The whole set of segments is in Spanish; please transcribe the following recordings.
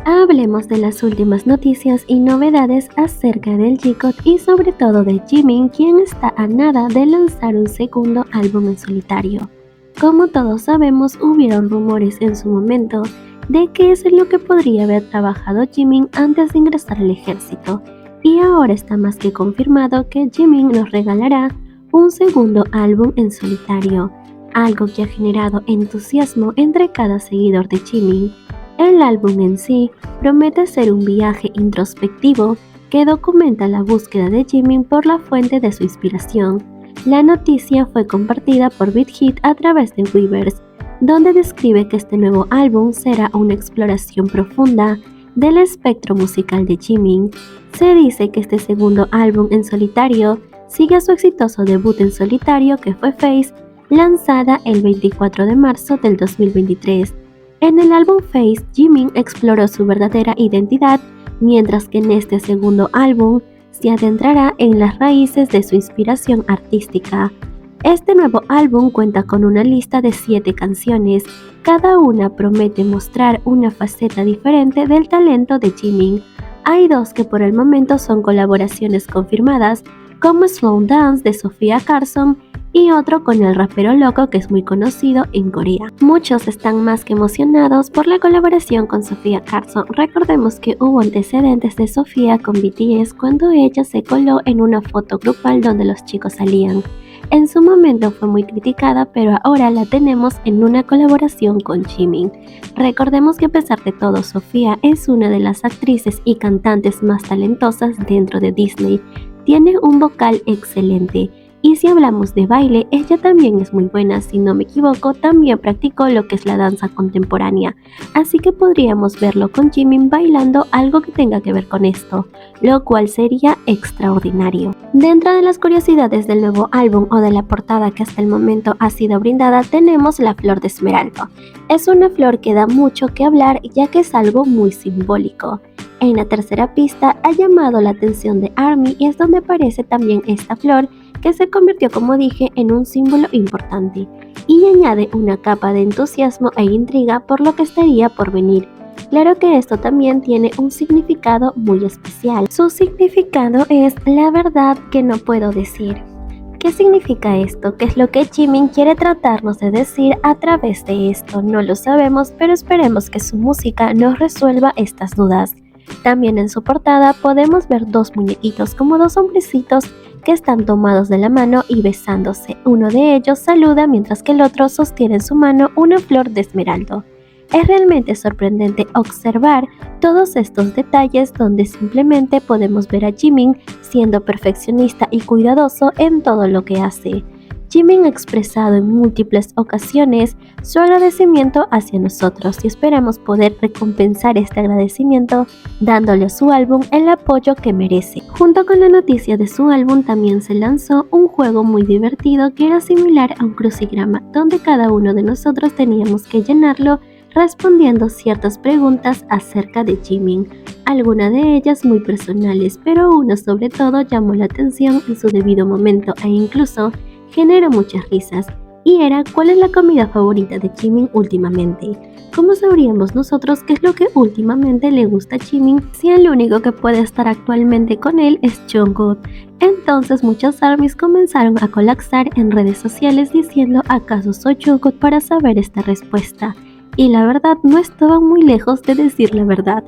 Hablemos de las últimas noticias y novedades acerca del G-Code y sobre todo de Jimin, quien está a nada de lanzar un segundo álbum en solitario. Como todos sabemos, hubieron rumores en su momento de qué es en lo que podría haber trabajado Jimin antes de ingresar al ejército, y ahora está más que confirmado que Jimin nos regalará un segundo álbum en solitario, algo que ha generado entusiasmo entre cada seguidor de Jimin. El álbum en sí promete ser un viaje introspectivo que documenta la búsqueda de Jimin por la fuente de su inspiración. La noticia fue compartida por Beat Hit a través de Weverse, donde describe que este nuevo álbum será una exploración profunda del espectro musical de Jimin. Se dice que este segundo álbum en solitario sigue a su exitoso debut en solitario que fue Face, lanzada el 24 de marzo del 2023. En el álbum Face, Jimin exploró su verdadera identidad, mientras que en este segundo álbum se adentrará en las raíces de su inspiración artística. Este nuevo álbum cuenta con una lista de 7 canciones, cada una promete mostrar una faceta diferente del talento de Jimin. Hay 2 que por el momento son colaboraciones confirmadas, como Slow Dance de Sofía Carson y otro con el rapero Loco, que es muy conocido en Corea. Muchos están más que emocionados por la colaboración con Sofía Carson. Recordemos que hubo antecedentes de Sofía con BTS cuando ella se coló en una foto grupal donde los chicos salían. En su momento fue muy criticada, pero ahora la tenemos en una colaboración con Jimin. Recordemos que a pesar de todo, Sofía es una de las actrices y cantantes más talentosas dentro de Disney. Tiene un vocal excelente. Y si hablamos de baile, ella también es muy buena, si no me equivoco, también practicó lo que es la danza contemporánea, así que podríamos verlo con Jimin bailando algo que tenga que ver con esto, lo cual sería extraordinario. Dentro de las curiosidades del nuevo álbum o de la portada que hasta el momento ha sido brindada, tenemos la flor de esmeralda. Es una flor que da mucho que hablar ya que es algo muy simbólico. En la tercera pista ha llamado la atención de ARMY y es donde aparece también esta flor que se convirtió, como dije, en un símbolo importante y añade una capa de entusiasmo e intriga por lo que estaría por venir. Claro que esto también tiene un significado muy especial. Su significado es la verdad que no puedo decir. ¿Qué significa esto? ¿Qué es lo que Jimin quiere tratarnos de decir a través de esto? No lo sabemos, pero esperemos que su música nos resuelva estas dudas. También en su portada podemos ver 2 muñequitos como 2 hombrecitos que están tomados de la mano y besándose. Uno de ellos saluda mientras que el otro sostiene en su mano una flor de esmeralda. Es realmente sorprendente observar todos estos detalles donde simplemente podemos ver a Jimin siendo perfeccionista y cuidadoso en todo lo que hace. Jimin ha expresado en múltiples ocasiones su agradecimiento hacia nosotros y esperamos poder recompensar este agradecimiento dándole a su álbum el apoyo que merece. Junto con la noticia de su álbum también se lanzó un juego muy divertido que era similar a un crucigrama, donde cada uno de nosotros teníamos que llenarlo respondiendo ciertas preguntas acerca de Jimin, algunas de ellas muy personales, pero una sobre todo llamó la atención en su debido momento e incluso generó muchas risas, y era ¿cuál es la comida favorita de Jimin últimamente? ¿Cómo sabríamos nosotros qué es lo que últimamente le gusta a Jimin si el único que puede estar actualmente con él es Jungkook? Entonces muchos ARMYs comenzaron a colapsar en redes sociales diciendo ¿acaso soy Jungkook para saber esta respuesta? Y la verdad no estaban muy lejos de decir la verdad,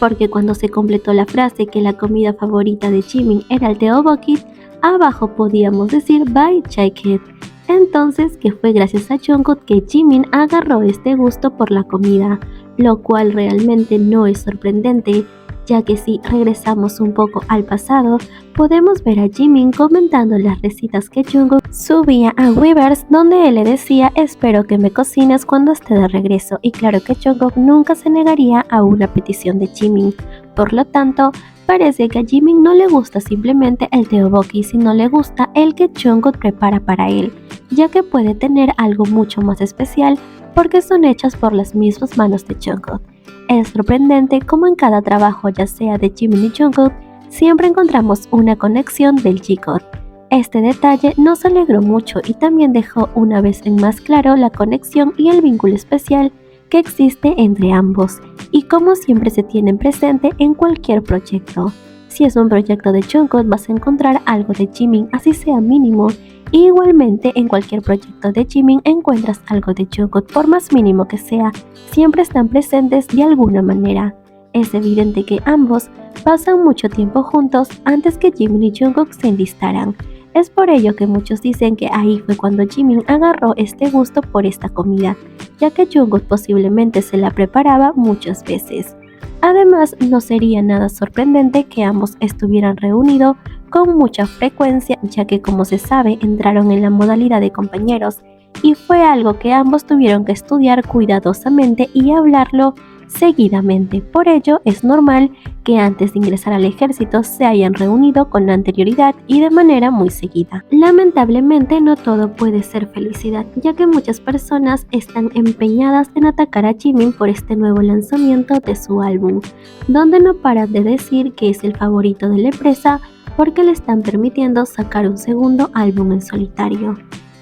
porque cuando se completó la frase que la comida favorita de Jimin era el tteokbokki, abajo podíamos decir bye Jacket. Entonces que fue gracias a Jungkook que Jimin agarró este gusto por la comida, lo cual realmente no es sorprendente, ya que si regresamos un poco al pasado, podemos ver a Jimin comentando las recetas que Jungkook subía a Weverse, donde él le decía espero que me cocines cuando esté de regreso, y claro que Jungkook nunca se negaría a una petición de Jimin. Por lo tanto, parece que a Jimin no le gusta simplemente el tteokbokki, sino le gusta el que Jungkook prepara para él, ya que puede tener algo mucho más especial porque son hechas por las mismas manos de Jungkook. Es sorprendente cómo en cada trabajo, ya sea de Jimin y Jungkook, siempre encontramos una conexión del G-Code. Este detalle nos alegró mucho y también dejó una vez en más claro la conexión y el vínculo especial que existe entre ambos y cómo siempre se tienen presente en cualquier proyecto. Si es un proyecto de Jungkook vas a encontrar algo de Jimin, así sea mínimo. Y igualmente en cualquier proyecto de Jimin encuentras algo de Jungkook, por más mínimo que sea, siempre están presentes de alguna manera. Es evidente que ambos pasan mucho tiempo juntos antes que Jimin y Jungkook se enlistaran. Es por ello que muchos dicen que ahí fue cuando Jimin agarró este gusto por esta comida, ya que Jungkook posiblemente se la preparaba muchas veces. Además, no sería nada sorprendente que ambos estuvieran reunidos con mucha frecuencia, ya que como se sabe entraron en la modalidad de compañeros y fue algo que ambos tuvieron que estudiar cuidadosamente y hablarlo seguidamente. Por ello es normal que antes de ingresar al ejército se hayan reunido con anterioridad y de manera muy seguida. Lamentablemente no todo puede ser felicidad, ya que muchas personas están empeñadas en atacar a Jimin por este nuevo lanzamiento de su álbum, donde no paran de decir que es el favorito de la empresa porque le están permitiendo sacar un segundo álbum en solitario.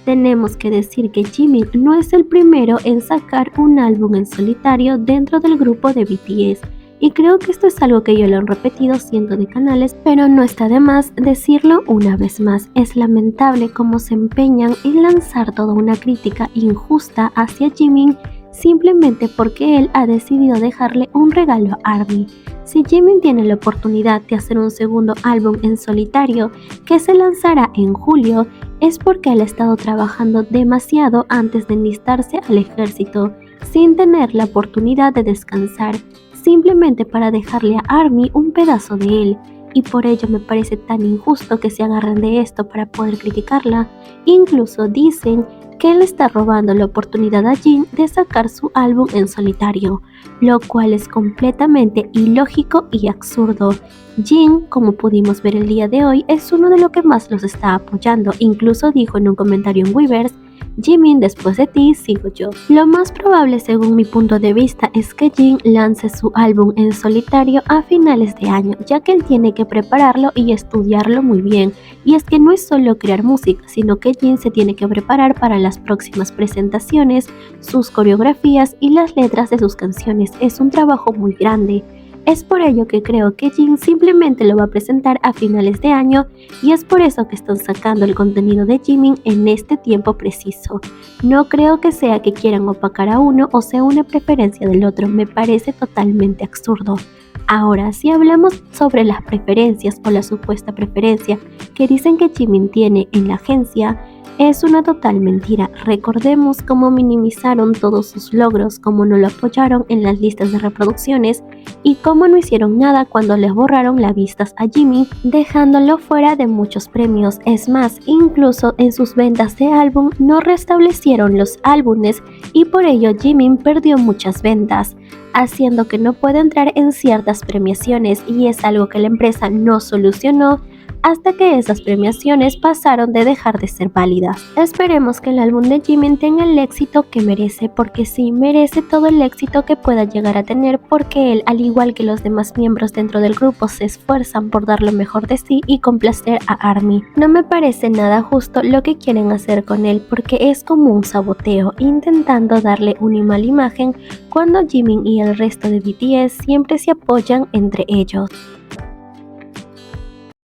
Tenemos que decir que Jimin no es el primero en sacar un álbum en solitario dentro del grupo de BTS, y creo que esto es algo que ya lo han repetido cientos de canales, pero no está de más decirlo una vez más. Es lamentable cómo se empeñan en lanzar toda una crítica injusta hacia Jimin simplemente porque él ha decidido dejarle un regalo a ARMY. Si Jimin tiene la oportunidad de hacer un segundo álbum en solitario que se lanzará en julio, es porque él ha estado trabajando demasiado antes de enlistarse al ejército, sin tener la oportunidad de descansar, simplemente para dejarle a ARMY un pedazo de él. Y por ello me parece tan injusto que se agarren de esto para poder criticarla. Incluso dicen que él está robando la oportunidad a Jin de sacar su álbum en solitario, lo cual es completamente ilógico y absurdo. Jin, como pudimos ver el día de hoy, es uno de los que más los está apoyando. Incluso dijo en un comentario en Weverse: Jimin, después de ti sigo yo. Lo más probable, según mi punto de vista, es que Jin lance su álbum en solitario a finales de año, ya que él tiene que prepararlo y estudiarlo muy bien. Y es que no es solo crear música, sino que Jin se tiene que preparar para las próximas presentaciones, sus coreografías y las letras de sus canciones. Es un trabajo muy grande. Es por ello que creo que Jin simplemente lo va a presentar a finales de año, y es por eso que están sacando el contenido de Jimin en este tiempo preciso. No creo que sea que quieran opacar a uno o sea una preferencia del otro, me parece totalmente absurdo. Ahora, si hablamos sobre las preferencias o la supuesta preferencia que dicen que Jimin tiene en la agencia, es una total mentira. Recordemos cómo minimizaron todos sus logros, cómo no lo apoyaron en las listas de reproducciones y cómo no hicieron nada cuando les borraron las vistas a Jimin, dejándolo fuera de muchos premios. Es más, incluso en sus ventas de álbum no restablecieron los álbumes y por ello Jimin perdió muchas ventas, haciendo que no pueda entrar en ciertas premiaciones, y es algo que la empresa no solucionó hasta que esas premiaciones pasaron de dejar de ser válidas. Esperemos que el álbum de Jimin tenga el éxito que merece, porque sí, merece todo el éxito que pueda llegar a tener, porque él, al igual que los demás miembros dentro del grupo, se esfuerzan por dar lo mejor de sí y complacer a ARMY. No me parece nada justo lo que quieren hacer con él, porque es como un saboteo, intentando darle una mala imagen cuando Jimin y el resto de BTS siempre se apoyan entre ellos.